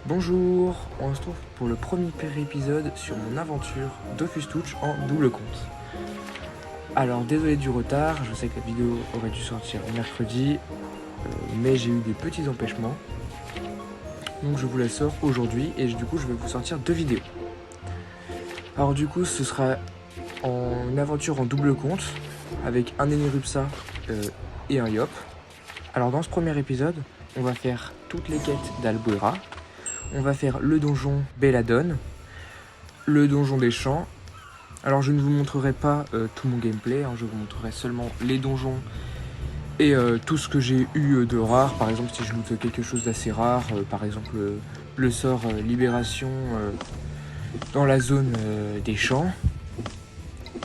Bonjour, on se retrouve pour le premier épisode sur mon aventure Dofus Touch en double compte. Alors désolé du retard, je sais que la vidéo aurait dû sortir mercredi, mais j'ai eu des petits empêchements. Donc je vous la sors aujourd'hui et du coup je vais vous sortir 2 vidéos. Alors du coup ce sera une aventure en double compte avec un Enirupsa et un Yop. Alors dans ce premier épisode, on va faire toutes les quêtes d'Albuera. On va faire le donjon Belladone, le donjon des champs. Alors je ne vous montrerai pas tout mon gameplay, je vous montrerai seulement les donjons et tout ce que j'ai eu de rare. Par exemple si je loot quelque chose d'assez rare, par exemple le sort Libération dans la zone des champs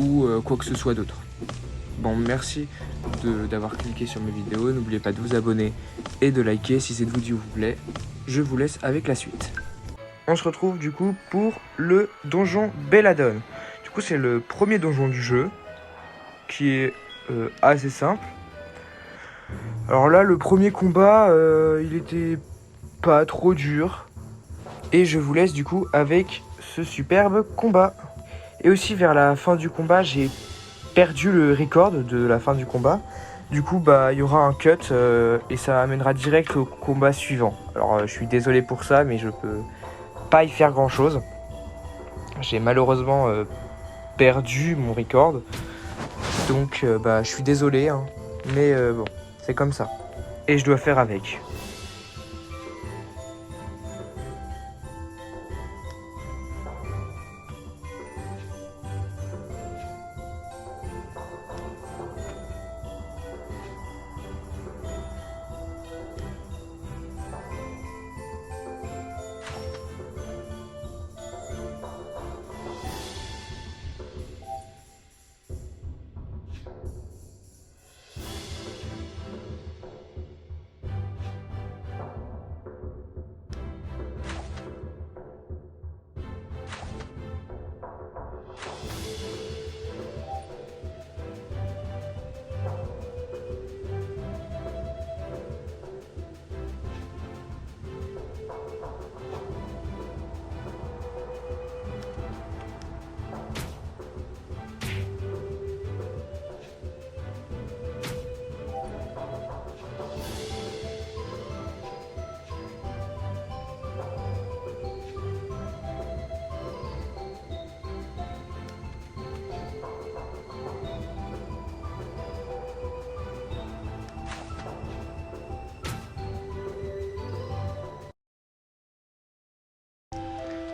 ou quoi que ce soit d'autre. Bon, merci d'avoir cliqué sur mes vidéos, n'oubliez pas de vous abonner et de liker si cette vidéo vous plaît. Je vous laisse avec la suite. On se retrouve du coup pour le donjon Belladone. Du coup c'est le premier donjon du jeu qui est assez simple. Alors là le premier combat il était pas trop dur. Et je vous laisse du coup avec ce superbe combat. Et aussi vers la fin du combat j'ai perdu le record de la fin du combat. Du coup il y aura un cut et ça amènera direct au combat suivant. Alors je suis désolé pour ça mais je peux pas y faire grand chose. J'ai malheureusement perdu mon record. Donc je suis désolé mais bon c'est comme ça. Et je dois faire avec.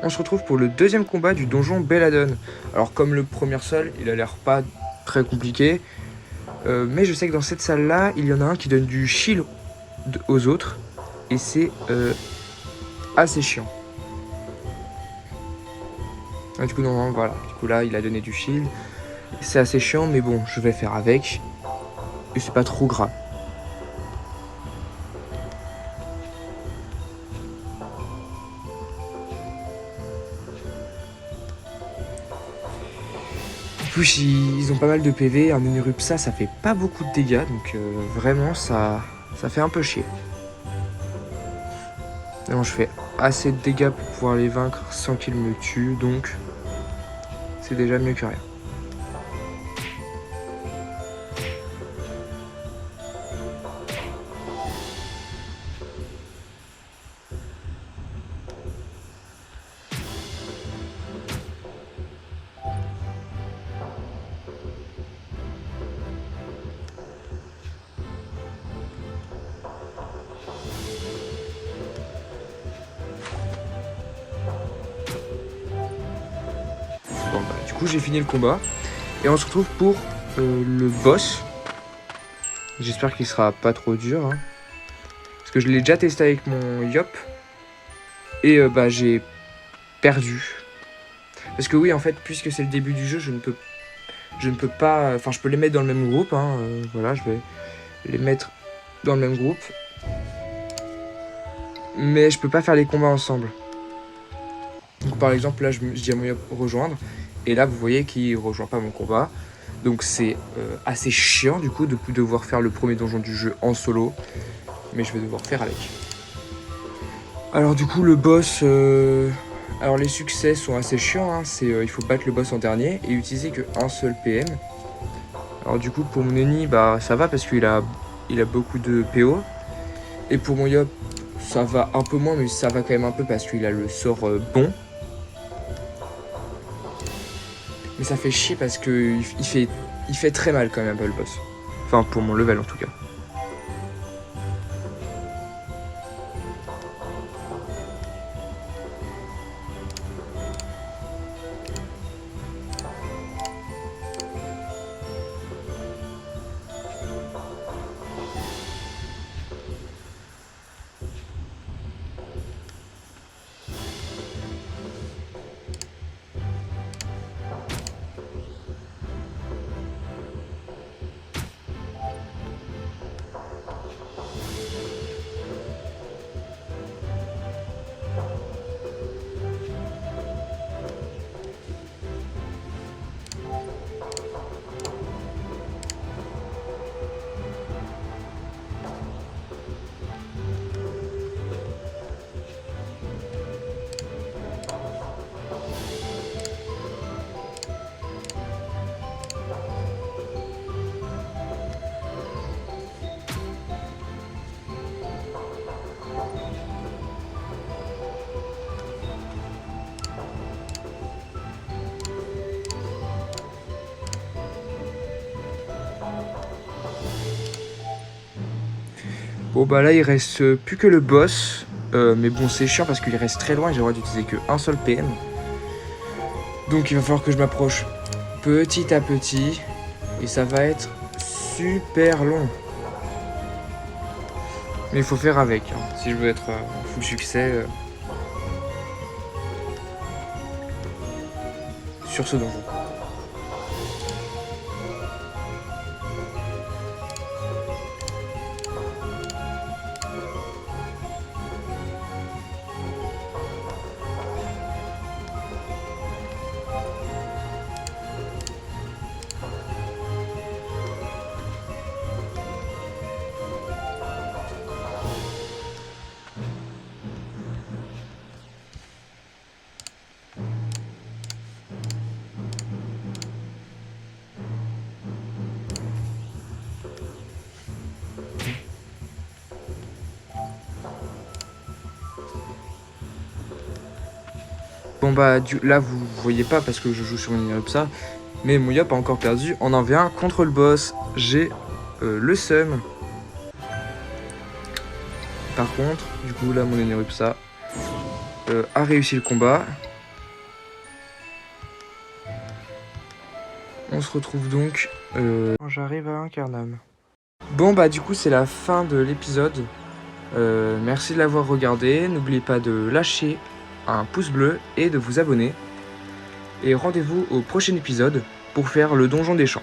On se retrouve pour le deuxième combat du donjon Belladone. Alors comme le premier seul, il a l'air pas très compliqué. Mais je sais que dans cette salle là, il y en a un qui donne du shield aux autres. Et c'est assez chiant. Du coup non, voilà. Du coup là, il a donné du shield. C'est assez chiant mais bon, je vais faire avec. Et c'est pas trop grave. En plus, ils ont pas mal de PV, un Enirupsa ça fait pas beaucoup de dégâts, donc vraiment ça fait un peu chier. Non, je fais assez de dégâts pour pouvoir les vaincre sans qu'ils me tuent, donc c'est déjà mieux que rien. Bon, du coup j'ai fini le combat et on se retrouve pour le boss. J'espère qu'il sera pas trop dur parce que je l'ai déjà testé avec mon Yop et j'ai perdu parce que oui en fait puisque c'est le début du jeu je ne peux pas, enfin je peux les mettre dans le même groupe voilà, je vais les mettre dans le même groupe mais je peux pas faire les combats ensemble. Donc par exemple là je dis à mon Yop rejoindre et là vous voyez qu'il rejoint pas mon combat. Donc c'est assez chiant du coup de devoir faire le premier donjon du jeu en solo. Mais je vais devoir faire avec. Alors du coup le boss, alors les succès sont assez chiants, hein. Il faut battre le boss en dernier et utiliser qu'un seul PM. Alors du coup pour mon ennemi bah ça va parce qu'il a beaucoup de PO. Et pour mon Yop ça va un peu moins mais ça va quand même un peu parce qu'il a le sort bon. Mais ça fait chier parce que il fait très mal quand même un peu le boss. Enfin pour mon level en tout cas. Bon bah là il reste plus que le boss. Mais bon c'est chiant parce qu'il reste très loin et j'ai le droit d'utiliser qu'un seul PM. Donc il va falloir que je m'approche petit à petit. Et ça va être super long. Mais il faut faire avec, hein, si je veux être full succès sur ce donjon. Bon bah là vous voyez pas parce que je joue sur une Erupsa, mais mon Yop a encore perdu en 1v1 contre le boss. J'ai le seum. Par contre, du coup là mon Erupsa a réussi le combat. On se retrouve donc quand j'arrive à Incarnam. Bon bah du coup c'est la fin de l'épisode. Merci de l'avoir regardé. N'oubliez pas de lâcher un pouce bleu et de vous abonner. Et rendez-vous au prochain épisode pour faire le donjon des champs.